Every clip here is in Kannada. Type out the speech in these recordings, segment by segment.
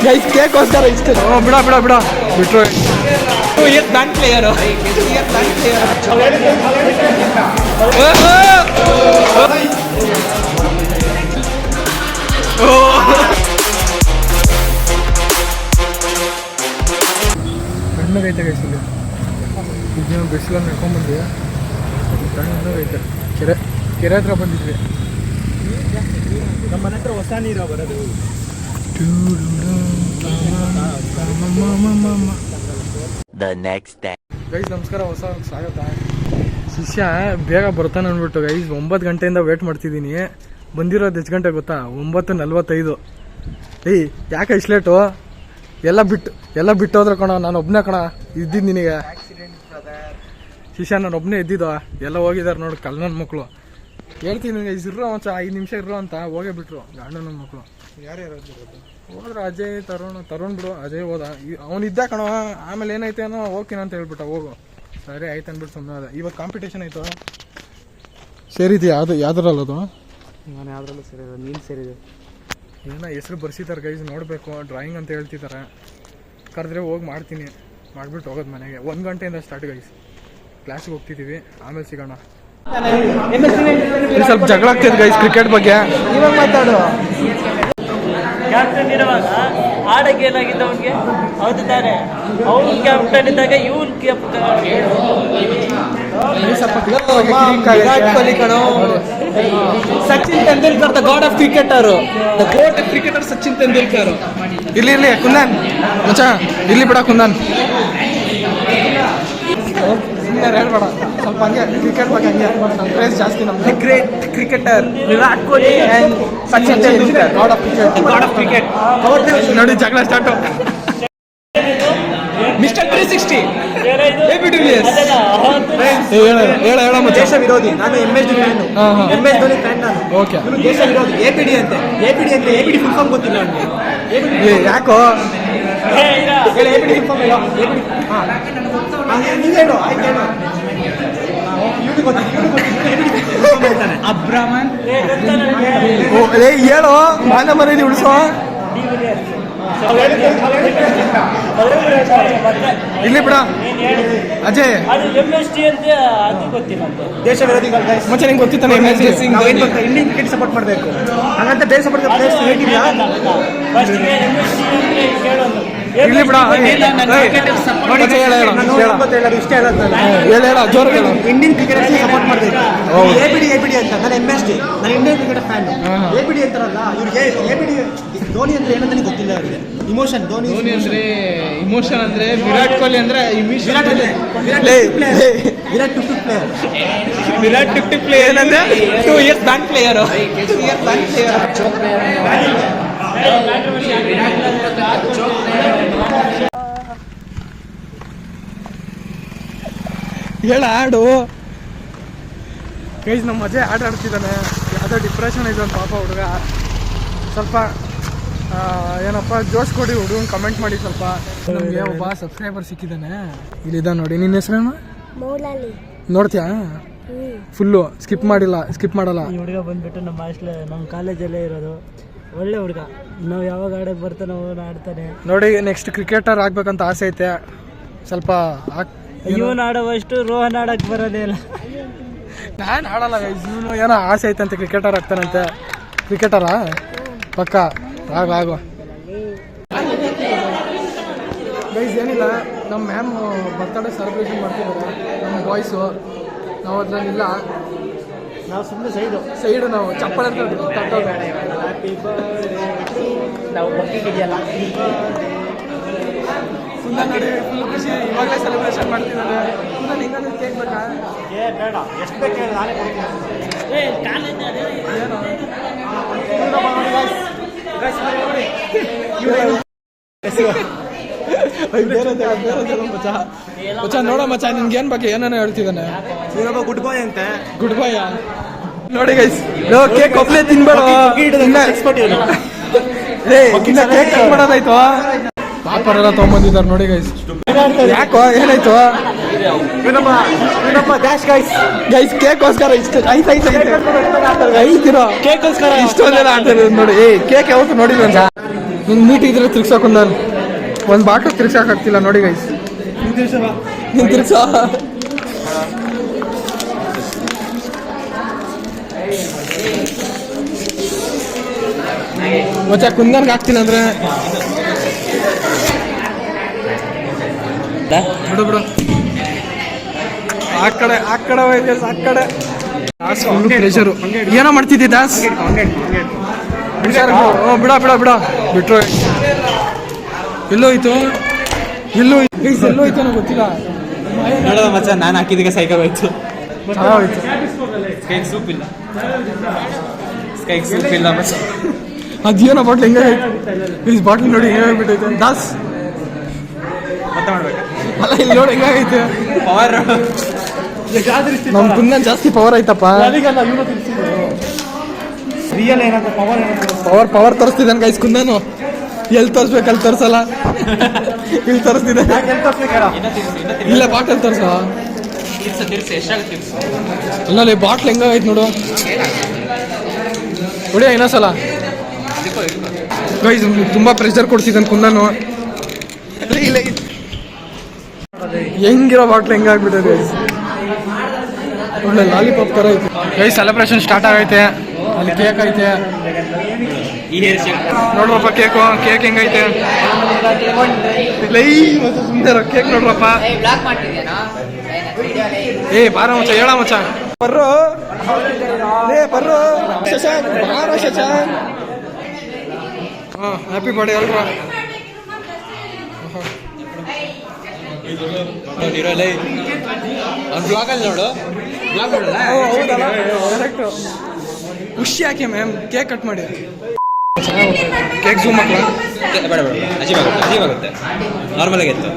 ಗೈಸ್ ಕೇಕ್ಗೋಸ್ಕರ ಇಷ್ಟ ಬಿಡ ಬಿಡ ಬಿಡ ಬಿಟ್ರು 2 years ಬ್ಯಾಂಕ್ ಪ್ಲೇಯರು ತಣ್ಣಗೈತೆ ಗೈಸ್ ಇಲ್ಲಿ ಈಗ ಬಿಸಿಲಲ್ಲಿ ನಡ್ಕೊಂಡ್ಬಂದ್ವಿ ತಣ್ಣಗೈತೆ ಕೆರೆ ಹತ್ರ ಬಂದಿದ್ವಿ ನಮ್ಮ ಮನೆ ಹತ್ರ ಹೊಸ ನೀರು ಬರೋದು ಗೈಸ್ ನಮಸ್ಕಾರ ಹೊಸ ಸ್ವಾಗತ ಶಿಷ್ಯ ಬೇಗ ಬರ್ತಾನೆ ಅಂದ್ಬಿಟ್ಟು ಗೈಸ್ 9 ಗಂಟೆಯಿಂದ ವೇಟ್ ಮಾಡ್ತಿದ್ದೀನಿ ಬಂದಿರೋದು ಎಷ್ಟು ಗಂಟೆ ಗೊತ್ತಾ 9:45 ಏಯ್ ಯಾಕೆ ಇಷ್ಟು ಲೇಟು ಎಲ್ಲ ಬಿಟ್ಟು ಹೋದ್ರೆ ಕಣ ನಾನು ಒಬ್ಬನೇ ಕಣ ಇದ್ದಿದ್ದು ನಿನಗೆ ಶಿಷ್ಯ ನಾನು ಒಬ್ಬನೇ ಇದ್ದಿದ್ದು ಎಲ್ಲ ಹೋಗಿದ್ದಾರೆ ನೋಡಿ ನನ್ನ ಮಕ್ಕಳು ಹೇಳ್ತೀನಿ ಗೈಸ್ ಇರೋ ಒಂದು 5 ನಿಮಿಷ ಇರೋ ಅಂತ ಹೋಗೇ ಬಿಟ್ರು ಗಂಡನ ಮಕ್ಕಳು ಯಾರ್ಯಾರು ಹೋದ್ರೆ ಅಜಯ್ ತರುಣ್ ಬಿಡು ಅಜಯ್ ಹೋದ ಅವನಿದ್ದ ಕಣ ಆಮೇಲೆ ಏನೈತೆ ಅನ್ನೋ ಹೋಗ್ತೀನಿ ಅಂತ ಹೇಳ್ಬಿಟ್ಟ ಹೋಗು ಸರಿ ಆಯ್ತು ಅಂದ್ಬಿಟ್ಟು ಸುಮ್ಮನೆ ಅದ ಇವತ್ತು ಕಾಂಪಿಟೇಷನ್ ಆಯಿತು ಸೇರಿದೆಯಾ ಯಾವ್ದ್ರಲ್ಲದು ನಾನು ಯಾವ್ದ್ರಲ್ಲೂ ಸೇರಿದೆ ನೀನು ಸೇರಿದೆ ಏನೋ ಹೆಸರು ಬರ್ಸಿದ್ದಾರೆ ಗೈಸ್ ನೋಡಬೇಕು ಡ್ರಾಯಿಂಗ್ ಅಂತ ಹೇಳ್ತಿದ್ದಾರೆ ಕರೆದ್ರೆ ಹೋಗಿ ಮಾಡ್ತೀನಿ ಮಾಡಿಬಿಟ್ಟು ಹೋಗೋದು ಮನೆಗೆ 1 ಗಂಟೆಯಿಂದ ಸ್ಟಾರ್ಟ್ ಗೈಸ್ ಕ್ಲಾಸಿಗೆ ಹೋಗ್ತಿದ್ದೀವಿ ಆಮೇಲೆ ಸಿಗೋಣ ಸ್ವಲ್ಪ ಜಗಳ ಆಗ್ತಿದೆ ಗೈಸ್ ಕ್ರಿಕೆಟ್ ಬಗ್ಗೆ ಇವಾಗ ಮಾತಾಡು ಕ್ಯಾಪ್ಟನ್ ಇರುವಾಗ ಆಡಕ್ಕೆ ಏನಾಗಿತ್ತು ಅವನಿಗೆ ಹೌದು ತಾನೆ ಅವ್ನು ಕ್ಯಾಪ್ಟನ್ ಇದ್ದಾಗ ಇವನ್ ವಿರಾಟ್ ಕೊಹ್ಲಿ ಕಣೋ Sachin Tendulkar the god of cricketer the goat cricketer Sachin Tendulkar ಇಲ್ಲಿ ಕುಂದನ್ ಮಚ್ಚಾ ಇಲ್ಲಿ ಬಿಡ ಕುಂದನ್ ಹೇಳ್ಬೇಡ ಸ್ವಲ್ಪ ಹಂಗೆ ಕ್ರಿಕೆಟ್ ಬಗ್ಗೆ ಹಂಗೆ ಕ್ರೇಜ್ ಜಾಸ್ತಿ ನಮ್ಗೆ great cricketer Virat Kohli and Sachin Tendulkar god of cricket ನೋಡಿ ಜಗಳ ಸ್ಟಾರ್ಟ್ ಮಿಸ್ಟರ್ 360 ಹೇಳ ದೇಶ ವಿರೋಧಿ ನಾನು MS ಧೋನಿ ಫ್ಯಾನ್ ನಾನು ಓಕೆ ದೇಶ ವಿರೋಧಿ APD ಅಂತೆ APD ಫುಲ್ ಫಾರ್ಮ್ ಗೊತ್ತಿಲ್ಲ ನನಗೆ ಯಾಕೋ APD ಫುಲ್ ಫಾರ್ಮ್ ಹೇಳೋ ನೀವೇನು ಆಯ್ತು ಅಬ್ರಾಮನ್ ಹೇಳು ಮಾನ ಮರ್ಯಾದೆ ಉಳಿಸೋ ಇಲ್ಲಿ ಬಿಡ ಅಜಯ್ ಅದು MST ಅಂತ ಅದು ಗೊತ್ತಿಲ್ಲ ದೇಶ ವಿರೋಧಿ ಮುಂಚೆ ನಿಂಗೆ ಗೊತ್ತಿತ್ತಾನೆ ಇಂಡಿಯನ್ ಕ್ರಿಕೆಟ್ ಸಪೋರ್ಟ್ ಮಾಡಬೇಕು ಹಾಗಂತ ಬೇರೆ ಸಪೋರ್ಟ್ ಪ್ಲೇಯರ್ಸ್ ಹೇಗಿಲ್ಲ ಇಲ್ಲಿ ಬಿಡ ಇಷ್ಟೇ ಹೇಳ ಜೋರು ಹೇಳು ಇಂಡಿಯನ್ ಕ್ರಿಕೆಟ್ ಸಪೋರ್ಟ್ ಮಾಡಬೇಕು APD ಅಂತ ನಾನು MSD ನಾನು ಇಂಡಿಯನ್ ಕ್ರಿಕೆಟ್ ಫ್ಯಾನ್ APD ಅಂತಾರಲ್ಲ ಇವ್ರಿಗೆ APD ಧೋನಿ ಅಂದ್ರೆ ಏನಂತ ಗೊತ್ತಿಲ್ಲ ಅವರಿಗೆ ಇಮೋಷನ್ ಧೋನಿ ಅಂದ್ರೆ ಇಮೋಷನ್ ಅಂದ್ರೆ ವಿರಾಟ್ ಕೊಹ್ಲಿ ಅಂದ್ರೆ ವಿರಾಟ್ ಟುಕ್ ಪ್ಲೇಯರ್ ಏನಂದ್ರೆ 2 years ಬ್ಯಾಂಕ್ ಪ್ಲೇಯರ್ ಹೇಳ ಆಡು ಗೈಸ್ ನಮ್ಮ ಅಜಯ್ ಆಟ ಆಡ್ತಿದ್ದಾನೆ ಯಾವುದೋ ಡಿಪ್ರೆಷನ್ ಇದೆ ಪಾಪ ಹುಡುಗ ಸ್ವಲ್ಪ ಏನಪ್ಪ ಜೋಶ್ ಕೊಡಿ ಹುಡುಗನ್ ಕಮೆಂಟ್ ಮಾಡಿ ಸ್ವಲ್ಪ ನಮಗೆ ಒಬ್ಬ ಸಬ್ಸ್ಕ್ರೈಬರ್ ಸಿಕ್ಕಿದ್ದಾನೆ ಇಲ್ಲಿದ್ದ ನೋಡಿ ನಿನ್ನ ಹೆಸರೇನು ನೋಡ್ತೀಯಾ ಫುಲ್ಲು ಸ್ಕಿಪ್ ಮಾಡಲ್ಲ ಈ ಹುಡುಗ ಬಂದ್ಬಿಟ್ಟು ನಮ್ಮ ಕಾಲೇಜಲ್ಲೇ ಇರೋದು ಒಳ್ಳೆ ಹುಡುಗ ನಾವು ಯಾವಾಗ ಆಡಕ್ಕೆ ಬರ್ತಾನೆ ಅವನು ಆಡ್ತಾನೆ ನೋಡಿ ನೆಕ್ಸ್ಟ್ ಕ್ರಿಕೆಟರ್ ಆಗ್ಬೇಕಂತ ಆಸೆ ಐತೆ ಸ್ವಲ್ಪ ಇವನು ಆಡೋವಷ್ಟು ರೋಹನ್ ಆಡಕ್ಕೆ ಬರೋದೇ ಇಲ್ಲ ನಾನು ಆಡಲ್ಲ ಇವನು ಏನೋ ಆಸೆ ಐತಂತೆ ಕ್ರಿಕೆಟರ್ ಆಗ್ತಾನಂತೆ ಕ್ರಿಕೆಟರಾ ಪಕ್ಕ ಆಗು ಗೈಸ್ ಏನಿಲ್ಲ ನಮ್ಮ ಮ್ಯಾಮ್ ಬರ್ತ್ಡೇ ಸೆಲೆಬ್ರೇಷನ್ ಮಾಡ್ತಿದ್ದಾರೆ ನಮ್ಮ ಬಾಯ್ಸು ನಾವು ಅದ್ರಲ್ಲಿಲ್ಲ ನಾವು ಸುಮ್ಮನೆ ಸೈಡು ನಾವು ಚಪ್ಪಲ್ ತಟ್ಟೋದು ನಾವು ಬರ್ತಿದ್ದೀಯಲ್ಲ ಸುಮ್ಮನೆ ನೋಡಿ ಫುಲ್ ಖುಷಿ ಇವಾಗಲೇ ಸೆಲೆಬ್ರೇಷನ್ ಮಾಡ್ತಿದ್ದಾರೆ ಸುಮ್ಮನೆ ಹಿಂಗಂದ್ರೆ ಕೇಕ್ ಬೇಕಾ ಬೇಡ ಎಷ್ಟು ಬೇಕು ಹೇಳಿ ನಾನೇ ಮಚ್ಚ ನೋಡ ಮಚ್ಚ ನಿನ್ಗೆ ಏನ್ ಬಗ್ಗೆ ಏನೇನೋ ಹೇಳ್ತಿದ್ದಾನೆ ಗುಡ್ ಬಾಯ್ ಅಂತೆ ಗುಡ್ ಬಾಯ್ ನೋಡಿ ಗೈಸ್ ಕೇಕ್ ಒಬ್ನೇ ತಿನ್ಬೇಡ ಕೇಕ್ ಕಟ್ ಮಾಡೋದಾಯ್ತು ಪಾಪರೆಲ್ಲ ತೊಗೊಂಬಂದಿದ್ದಾರೆ ನೋಡಿ ಗೈಸ್ ಯಾಕೋ ಏನಾಯ್ತು ಗೈಸ್ ಕೇಕ್ಗೋಸ್ಕರ ಇಷ್ಟು ಐತಿರೋ ಕೇಕ್ಗೋಸ್ಕರ ಇಷ್ಟೊಂದೆಲ್ಲ ಆಡ್ತಾರೆ ನೋಡಿ ಕೇಕ್ ಯಾವತ್ತು ನೋಡಿಲ್ಲ ನಿಂಗೆ ನೀಟ್ ಇದ್ರೆ ತಿರ್ಗ್ಸೋಕು ನಾನು ಒಂದು ಬಾಟ್ಲು ತಿರ್ಗ್ಸೋಕ್ಕಾಗ್ತಿಲ್ಲ ನೋಡಿ ಗೈಸ್. ನೀನು ತಿರ್ಗ್ಸೋ. ಮತ್ತೆ ಕುಂದನ್ಗೆ ಹಾಕ್ತೀನಿ ಅಂದರೆ ಬಿಡು ಬಿಡು. ಆ ಕಡೆ ಹೋಯ್ತು ಆ ಕಡೆ. Das full pressure. ಏನೋ ಮಾಡ್ತಿದ್ದಿ ದಾಸ್? ಬಿಡ ಬಿಟ್ರು. ಎಲ್ಲೋಯ್ತು ಅನ್ನೋ ಗೊತ್ತಿಲ್ಲ. ನೋಡೋದ ಮಚ್ಚ, ನಾನು ಹಾಕಿದ್ದಕ್ಕೆ ಸೈಕಲ್ ಹೋಯ್ತು. ಚೆನ್ನಾಗೋಯ್ತು. ಸ್ಕೈಕ್ ಸೂಪ್ ಇಲ್ಲ ಮಚ್ಚ. ಅದೇನೋ ಬಾಟ್ಲ್ ಹೆಂಗಾಗೈತೆ ಈ ಬಾಟ್ಲ್ ನೋಡಿ ಹೆಂಗಾಗ್ಬಿಟ್ಟೈತೆ ದಾಸ್. ಮತ್ತೆ ಮಾಡ್ಬೇಕು ಅಲ್ಲ ಇಲ್ಲಿ ನೋಡಿ ಹೆಂಗಾಗೈತೆ ಪವರ್. ನಮ್ಮ ಕುಂದನ್ ಜಾಸ್ತಿ ಪವರ್ ಐತಪ್ಪ. ರಿಯಲ್ ಏನಂತ ಪವರ್ ತೋರಿಸ್ತಿದ್ದಾನೆ ಗೈಸ್ ಕುಂದನು. ಎಲ್ಲಿ ತೋರಿಸ್ಬೇಕು ಅಲ್ಲಿ ತೋರಿಸಲ್ಲ. ಇಲ್ಲಿ ತೋರಿಸ್ತಿದ್ದೆ. ಇಲ್ಲ ಬಾಟಲ್ ತೋರಿಸ. ಅಲ್ಲ ಬಾಟ್ಲ್ ಹೆಂಗಾಗೈತೆ ನೋಡು. ಹೊಡಿಯ ಇನ್ನೊಂದ್ಸಲ ಗೈಸ್. ತುಂಬಾ ಪ್ರೆಷರ್ ಕೊಡ್ತಿದ್ದಾನೆ ಕುಂದನು. ಇಲ್ಲ ಹೆಂಗಿರೋ ಬಾಟ್ಲ್ ಹೆಂಗಾಗ್ಬಿಟ್ಟೆ ಗೈಸ್. ಒಳ್ಳೆ ಲಾಲಿಪಾಪ್ ಥರ ಐತೆ ಗೈಸ್. ಸೆಲೆಬ್ರೇಷನ್ ಸ್ಟಾರ್ಟ್ ಆಗೈತೆ. ಅಲ್ಲಿ ಕೇಕ್ ಐತೆ ನೋಡ್ರಪ್ಪ. ಕೇಕ್ ಹೆಂಗೈತೆ ಲೈ ಸುಂದರ ಕೇಕ್ ನೋಡ್ರಪ್ಪ. ಬಾರ ಮಚ್ಚ, ಹೇಳ ಮಚ್ಚ. ಬರ್ರೋ ಶಶಾಂಕ್, ಬಾರ ಶಶಾಂಕ್. ಹ್ಯಾಪಿ ಬರ್ಡೇ ಅಲ್ವಾ. ಬ್ಲಾಗಲ್ಲಿ ನೋಡು. ಕರೆಕ್ಟು. ಖುಷಿ ಯಾಕೆ ಮ್ಯಾಮ್ ಕೇಕ್ ಕಟ್ ಮಾಡಿ. ಕೇಕ್ ಝೂಮ್ ಹಾಕಲ. ಬೇಡ ಅಜೀವಾಗುತ್ತೆ. ನಾರ್ಮಲ್ ಆಗಿತ್ತು.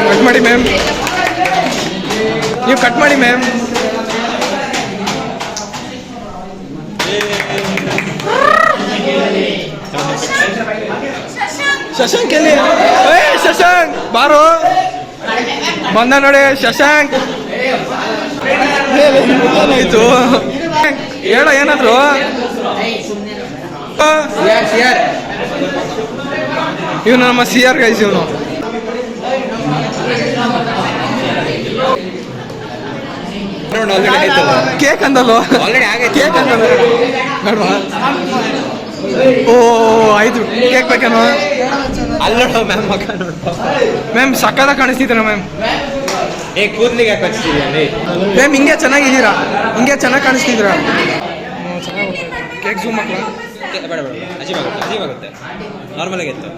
ಕಟ್ ಮಾಡಿ ಮ್ಯಾಮ್, ನೀವು ಕಟ್ ಮಾಡಿ ಮ್ಯಾಮ್. ಶಶಾಂಕ್ ಎಲ್ಲಿ? ಶಶಾಂಕ್ ಬಾರೋ. ಬಂದ ನೋಡಿ ಶಶಾಂಕ್. ಏನಾಯ್ತು ಹೇಳ ಏನಾದ್ರು. ಇವನು ನಮ್ಮ CR ಗೈಸ್. ಇವನು ಕೇಕ್ ಅಂದಲ್ವ? ಕೇಕ್ ಅಂದಲ್ವ? ಬೇಡವಾ? ಓ ಆಯ್ತು. ಕೇಕ್ ಬೇಕೇನೋ? ಅಲ್ಲ ಮ್ಯಾಮ್, ಮಗ ನೋಡು ಮ್ಯಾಮ್. ಸಕ್ಕದ ಕಾಣಿಸ್ತಿದ್ದೀರಾ ಮ್ಯಾಮ್. ಕೂದ್ಲಿಗೆ ಯಾಕೆ ಹಚ್ಚಿದ್ದೀರಾ ಮ್ಯಾಮ್? ಹಿಂಗೆ ಚೆನ್ನಾಗಿದ್ದೀರಾ, ಹಿಂಗೆ ಚೆನ್ನಾಗಿ ಕಾಣಿಸ್ತಿದ್ದೀರಾ. ಕೇಕ್ ಝೂಮ್ ಹಾಕಲ. ಬೇಡ ಅಜೀವಾಗುತ್ತೆ. ನಾರ್ಮಲ್ ಆಗಿತ್ತು.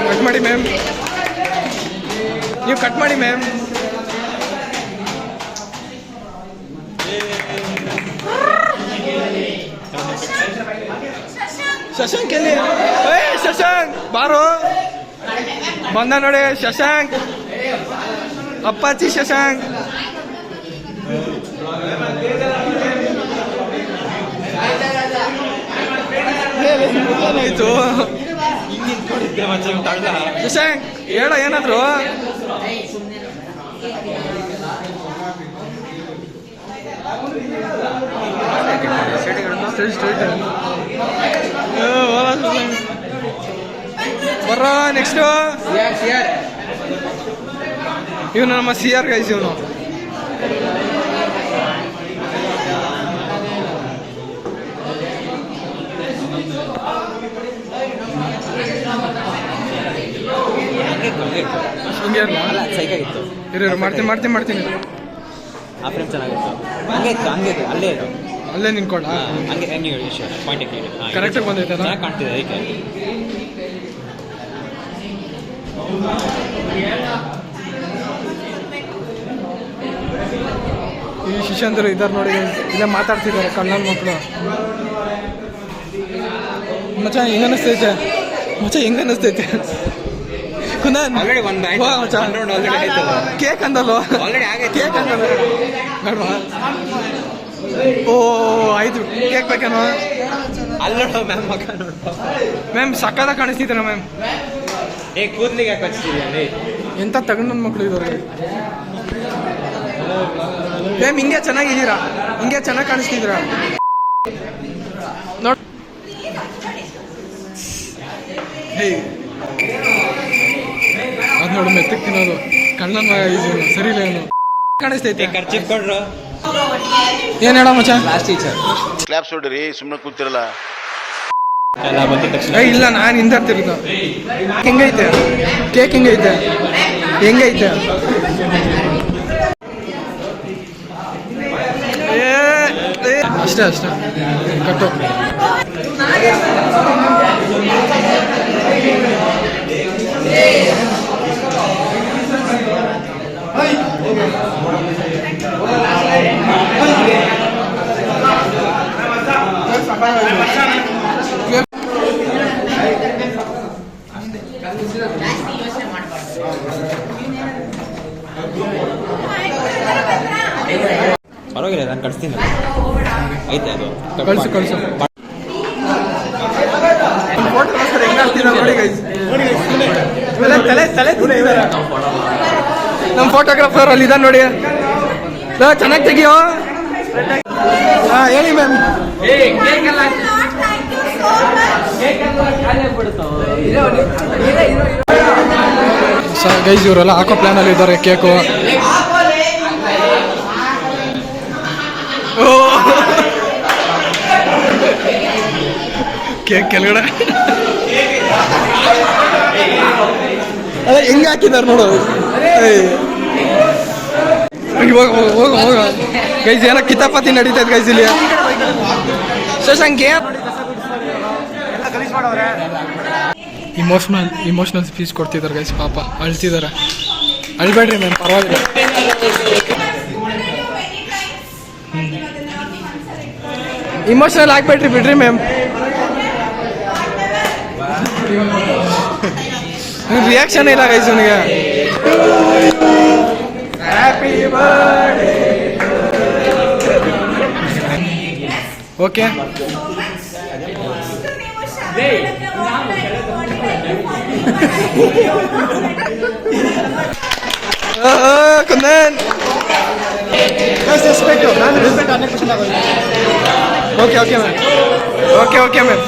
ಕಟ್ ಮಾಡಿ ಮ್ಯಾಮ್, ನೀವು ಕಟ್ ಮಾಡಿ ಮ್ಯಾಮ್. ಶಶಾಂಕ್ ಎಲ್ಲಿ? ಶಶಾಂಕ್ ಬಾರೋ. ಬಂದ ನೋಡಿ ಶಶಾಂಕ್. ಅಪ್ಪಾಚಿ ಶಶಾಂಕ್. ಏನಾಯ್ತು ಶಶಾಂಕ್? ಹೇಳ ಏನಾದ್ರು. ಬರ್ರ ನೆಕ್ಸ್ಟ್. ಇವನು ನಮ್ಮ CR ಗೈಸ್. ಇವನು ಹಿಂಗೆ ಅಲ್ಲ ಸೈಕಾಗಿತ್ತು. ಇರು ಮಾಡ್ತೀನಿ. ಆ ಫ್ರೇಮ್ ಚೆನ್ನಾಗಿತ್ತು. ಹಂಗೆ ಇತ್ತು ಅಲ್ಲೇ ಇತ್ತು. ಅಲ್ಲೇ ನಿನ್ಕೊಡ. ಹಂಗೆ ಹೇಳಿ ಪಾಯಿಂಟ್ ಹೇಳಿ. ಕರೆಕ್ಟಾಗಿ ಬಂದೈತೆ. ಚೆನ್ನಾಗಿ ಕಾಣ್ತಿದೆ ಅದಕ್ಕೆ. ಈ ಶಿಷ್ಯಂದರು ಇದ್ದಾರೆ ನೋಡಿ. ಇಲ್ಲೇ ಮಾತಾಡ್ತಿದ್ದಾರೆ ಕಣ್ಣನ ಮಕ್ಕಳು. ಮಚ್ಚ ಹೆಂಗ ಅನಿಸ್ತೈತೆ ಮಚ್ಚ ಹೆಂಗ ಅನಿಸ್ತೈತೆ ಕುಂದನ್ ವಾ ಮಚ್ಚ ಕೇಕ್ ಅಂದಲ್ವ ಕೇಕ್ ಅಂದಲ್ಲ ಬೇಡವಾ ಓ ಆಯ್ತು ಕೇಕ್ ಬೇಕೇನೋ ಅಲ್ಲೋಡ ಮ್ಯಾಮ್ ಮಗ ನೋಡು ಮ್ಯಾಮ್ ಸಕ್ಕದ ಕಾಣಿಸ್ತಿದ್ದೀರ ಮ್ಯಾಮ್ ಕೂದ್ಲಿಗೆ ಯಾಕೆ ಹಚ್ಚಿದೀಯ ಎಂತ ತಗೊಂಡ್ ನನ್ನ ಮಕ್ಳು ಇದ್ದವ್ರಿಗೆ ಮ್ಯಾಮ್ ಹಿಂಗೆ ಚೆನ್ನಾಗಿದ್ದೀರಾ ಹಿಂಗೆ ಚೆನ್ನಾಗಿ ಕಾಣಿಸ್ತಿದ್ದೀರಾ ನೋಡ್ ಹೇ ಅದು ನೋಡು ಮೆತ್ತಕ್ಕೆ ತಿನ್ನೋದು ಕಣ್ಣನ್ ಇದು ಸರಿ ಇಲ್ಲ ಏನು ಕಾಣಿಸ್ತೈತೆ ಖರ್ಚಿಗೆ ಕೊಡ್ರು ಏನ್ ಹೇಳ ಮಚ್ಚ ಕ್ಲಾಸ್ ಟೀಚರ್ ಕ್ಲಾಪ್ಸ್ ಹೊಡ್ರಿ ಸುಮ್ಮನೆ ಕೂತಿರಲ್ಲ ಎಲ್ಲ ಬಂದ ತಕ್ಷಣ ಇಲ್ಲ ನಾನು ಹಿಂದಿರ್ತಿರೋದು ಹೆಂಗೈತೆ ಕೇಕ್ ಹೆಂಗೈತೆ ಹೆಂಗೈತೆ ಅಷ್ಟೇ ಅಷ್ಟೇ ಕಟ್ಟು ಪರವಾಗಿಲ್ಲ ನಾನು ಕಳಿಸ್ತೀನಿ ಐತೆ ಅದು ಕಳ್ಸು ಕಳ್ಸು ಫೋಟೋಗೋಸ್ಕರ ಹೆಂಗ್ ಆಗ್ತೀರ ನೋಡಿ ಗೈಸ್ ತಲೆ ತಲೆ ನಮ್ಮ ಫೋಟೋಗ್ರಾಫರ್ ಅಲ್ಲಿ ಇದ ನೋಡಿ ಚೆನ್ನಾಗಿ ತೆಗಿಯೋ ಹಾ ಹೇಳಿ ಮ್ಯಾಮ್ ಗೈಸ್ ಇವರೆಲ್ಲ ಹಾಕೋ ಪ್ಲಾನ್ ಅಲ್ಲಿ ಇದ್ದಾರೆ ಕೇಕು ಕೇಕ್ ಕೆಳಗಡೆ ಅದೇ ಹೆಂಗೆ ಹಾಕಿದಾರೆ ನೋಡು ಇವಾಗ ಹೋಗ ಹೋಗ ಗೈಸ್ ಏನೋ ಕಿತಾಪತಿ ನಡೀತೈತೆ ಗೈಸ್ ಇಲ್ಲಿ ಶಶಾಂಕ್ ಇಮೋಷನಲ್ ಸ್ಪೀಚ್ ಕೊಡ್ತಿದ್ದಾರೆ ಗೈಸ್ ಪಾಪ ಅಳ್ತಿದ್ದಾರೆ ಅಳ್ಬೇಡ್ರಿ ಮ್ಯಾಮ್ ಪರವಾಗಿಲ್ಲ ಇಮೋಷನಲ್ ಆಗ್ಬೇಡ್ರಿ ಬಿಡ್ರಿ ಮ್ಯಾಮ್ ರಿಯಾಕ್ಷನ್ ಇಲ್ಲ ಗೈಸ್ ಅವನಿಗೆ happy birthday okay kundan okay okay ma'am okay okay ma'am